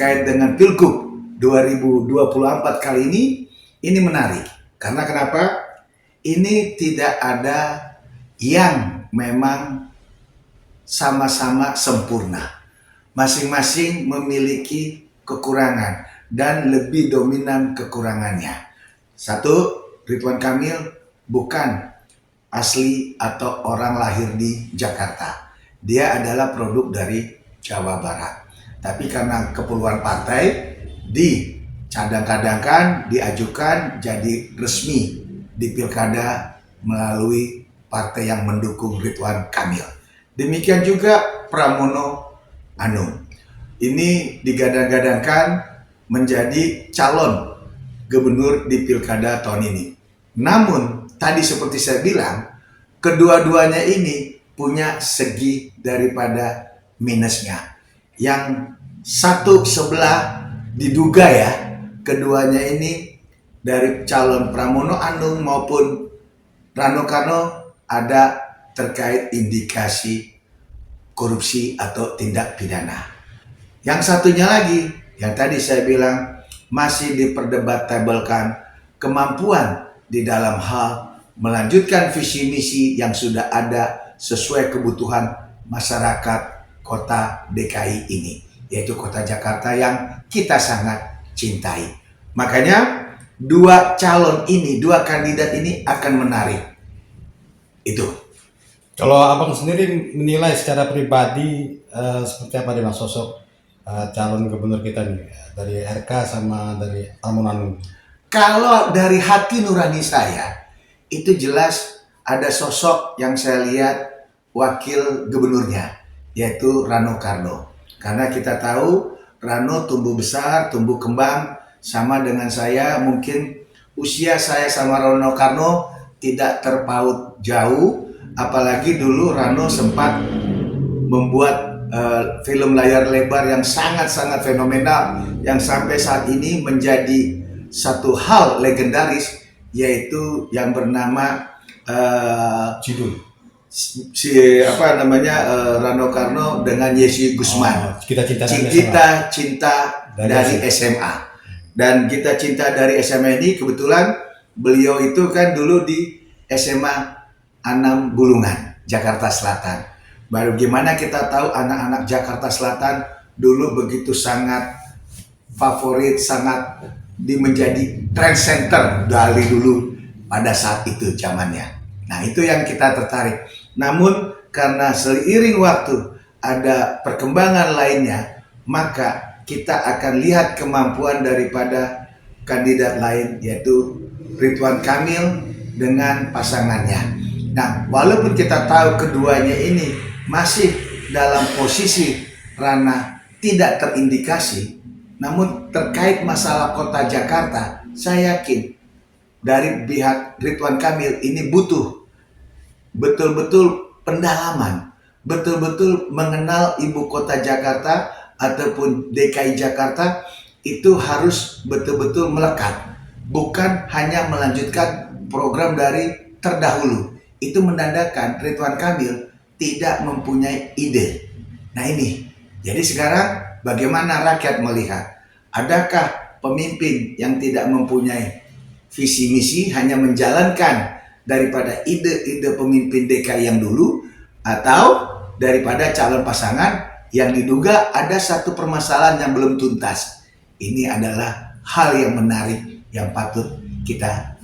terkait dengan Pilgub 2024 kali ini menarik. Karena kenapa? Ini tidak ada yang memang sama-sama sempurna. Masing-masing memiliki kekurangan dan lebih dominan kekurangannya. Satu, Ridwan Kamil bukan asli atau orang lahir di Jakarta. Dia adalah produk dari Jawa Barat. Tapi karena keperluan partai dicadang-kadangkan, diajukan jadi resmi di pilkada melalui partai yang mendukung Ridwan Kamil. Demikian juga Pramono Anung. Ini digadang-gadangkan menjadi calon gubernur di pilkada tahun ini. Namun, tadi seperti saya bilang, kedua-duanya ini punya segi daripada minusnya. Yang satu sebelah diduga ya, keduanya ini dari calon Pramono Anung maupun Rano Karno ada terkait indikasi korupsi atau tindak pidana. Yang satunya lagi, yang tadi saya bilang masih diperdebatkan kemampuan di dalam hal melanjutkan visi misi yang sudah ada sesuai kebutuhan masyarakat kota DKI ini, yaitu kota Jakarta yang kita sangat cintai. Makanya dua calon ini, dua kandidat ini akan menarik. Itu. Kalau abang sendiri menilai secara pribadi seperti apa nih mas sosok calon gubernur kita nih dari RK sama dari Pramono Anung? Kalau dari hati nurani saya, itu jelas ada sosok yang saya lihat wakil gubernurnya, yaitu Rano Karno. Karena kita tahu Rano tumbuh besar, tumbuh kembang sama dengan saya. Mungkin usia saya sama Rano Karno tidak terpaut jauh. Apalagi dulu Rano sempat membuat film layar lebar yang sangat-sangat fenomenal, yang sampai saat ini menjadi satu hal legendaris, yaitu yang bernama Cidul. Rano Karno dengan Yesi Gusman. Kita Cinta dari SMA. Dan Kita Cinta dari SMA ini kebetulan beliau itu kan dulu di SMA Anam Bulungan, Jakarta Selatan. Baru gimana kita tahu anak-anak Jakarta Selatan dulu begitu sangat favorit, sangat menjadi trend center dari dulu pada saat itu zamannya. Nah itu yang kita tertarik. Namun karena seiring waktu ada perkembangan lainnya, maka kita akan lihat kemampuan daripada kandidat lain, yaitu Ridwan Kamil dengan pasangannya. Nah, walaupun kita tahu keduanya ini masih dalam posisi ranah tidak terindikasi, namun terkait masalah kota Jakarta, saya yakin dari pihak Ridwan Kamil ini butuh betul-betul pendalaman, betul-betul mengenal ibu kota Jakarta ataupun DKI Jakarta itu harus betul-betul melekat, bukan hanya melanjutkan program dari terdahulu. Itu menandakan Ridwan Kamil tidak mempunyai ide. Nah ini, jadi sekarang bagaimana rakyat melihat? Adakah pemimpin yang tidak mempunyai visi misi, hanya menjalankan daripada ide-ide pemimpin DKI yang dulu, atau daripada calon pasangan yang diduga ada satu permasalahan yang belum tuntas? Ini adalah hal yang menarik yang patut kita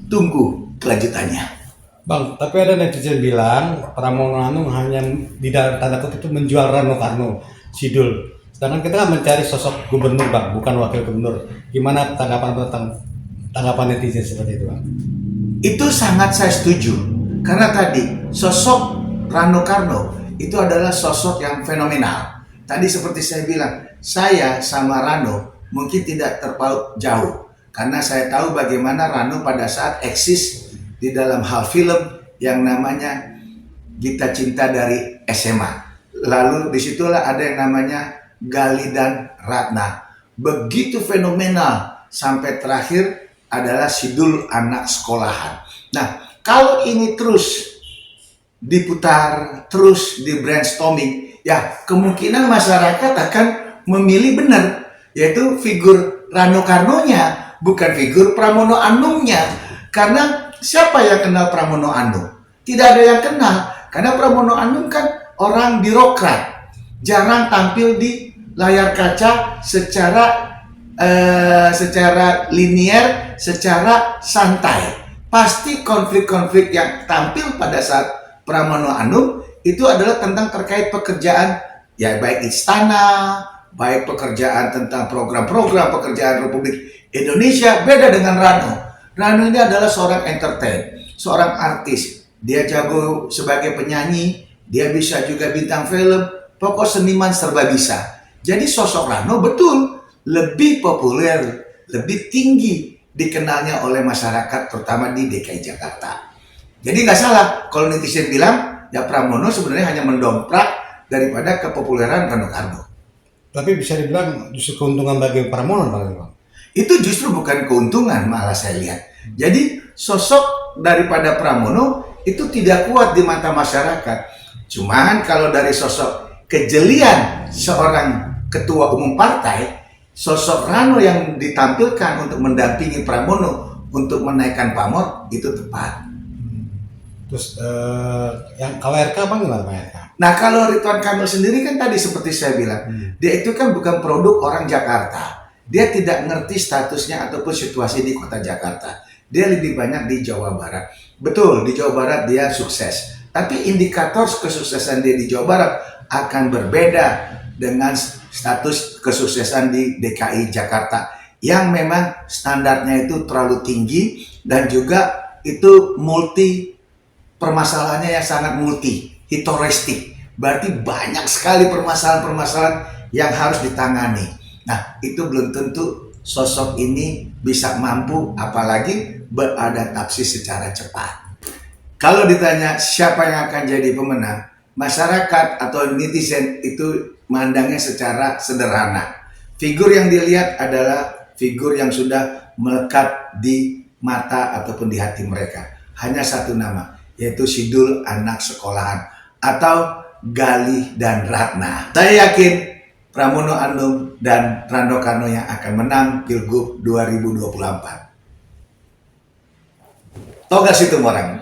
tunggu kelanjutannya. Bang, tapi ada netizen bilang Pramono Anung hanya di dalam tanda kutip itu menjual Rano Karno, Sidul. Sedangkan kita kan mencari sosok gubernur bang, bukan wakil gubernur. Gimana tanggapan netizen seperti itu bang? Itu sangat saya setuju. Karena tadi sosok Rano Karno itu adalah sosok yang fenomenal. Tadi seperti saya bilang, saya sama Rano mungkin tidak terpaut jauh. Karena saya tahu bagaimana Rano pada saat eksis di dalam hal film yang namanya Kita Cinta dari SMA. Lalu disitulah ada yang namanya Gali dan Ratna. Begitu fenomenal sampai terakhir adalah Sidul Anak Sekolahan. Nah, kalau ini terus diputar, terus di brainstorming, ya kemungkinan masyarakat akan memilih benar yaitu figur Rano Karnonya, bukan figur Pramono Anungnya. Karena siapa yang kenal Pramono Anung? Tidak ada yang kenal, karena Pramono Anung kan orang birokrat, jarang tampil di layar kaca secara linier, secara santai. Pasti konflik-konflik yang tampil pada saat Pramono Anung itu adalah tentang terkait pekerjaan, ya baik istana, baik pekerjaan tentang program-program pekerjaan Republik Indonesia. Beda dengan Rano. Rano ini adalah seorang entertain, seorang artis. Dia jago sebagai penyanyi, dia bisa juga bintang film, pokok seniman serba bisa. Jadi sosok Rano betul lebih populer, lebih tinggi dikenalnya oleh masyarakat, terutama di DKI Jakarta. Jadi nggak salah kalau netizen bilang, ya Pramono sebenarnya hanya mendongkrak daripada kepopuleran Rano Karno. Tapi bisa dibilang justru keuntungan bagi Pramono, Bang. Itu justru bukan keuntungan, malah saya lihat. Jadi sosok daripada Pramono itu tidak kuat di mata masyarakat. Cuman kalau dari sosok kejelian seorang ketua umum partai, sosok Rano yang ditampilkan untuk mendampingi Pramono untuk menaikkan pamor itu tepat. Terus yang kalau RK Bang gimana Bang RK? Nah kalau Ridwan Kamil sendiri kan tadi seperti saya bilang, dia itu kan bukan produk orang Jakarta. Dia tidak ngerti statusnya ataupun situasi di kota Jakarta. Dia lebih banyak di Jawa Barat. Betul, di Jawa Barat dia sukses. Tapi indikator kesuksesan dia di Jawa Barat akan berbeda dengan status kesuksesan di DKI Jakarta yang memang standarnya itu terlalu tinggi dan juga itu permasalahannya yang sangat hitoristik. Berarti banyak sekali permasalahan-permasalahan yang harus ditangani. Nah, itu belum tentu sosok ini bisa mampu apalagi beradaptasi secara cepat. Kalau ditanya siapa yang akan jadi pemenang, masyarakat atau netizen itu memandangnya secara sederhana. Figur yang dilihat adalah figur yang sudah melekat di mata ataupun di hati mereka. Hanya satu nama, yaitu Sidul anak sekolahan atau Galih dan Ratna. Saya yakin Pramono Anung dan Rano Karno yang akan menang Pilgub 2024. Toga situ orang.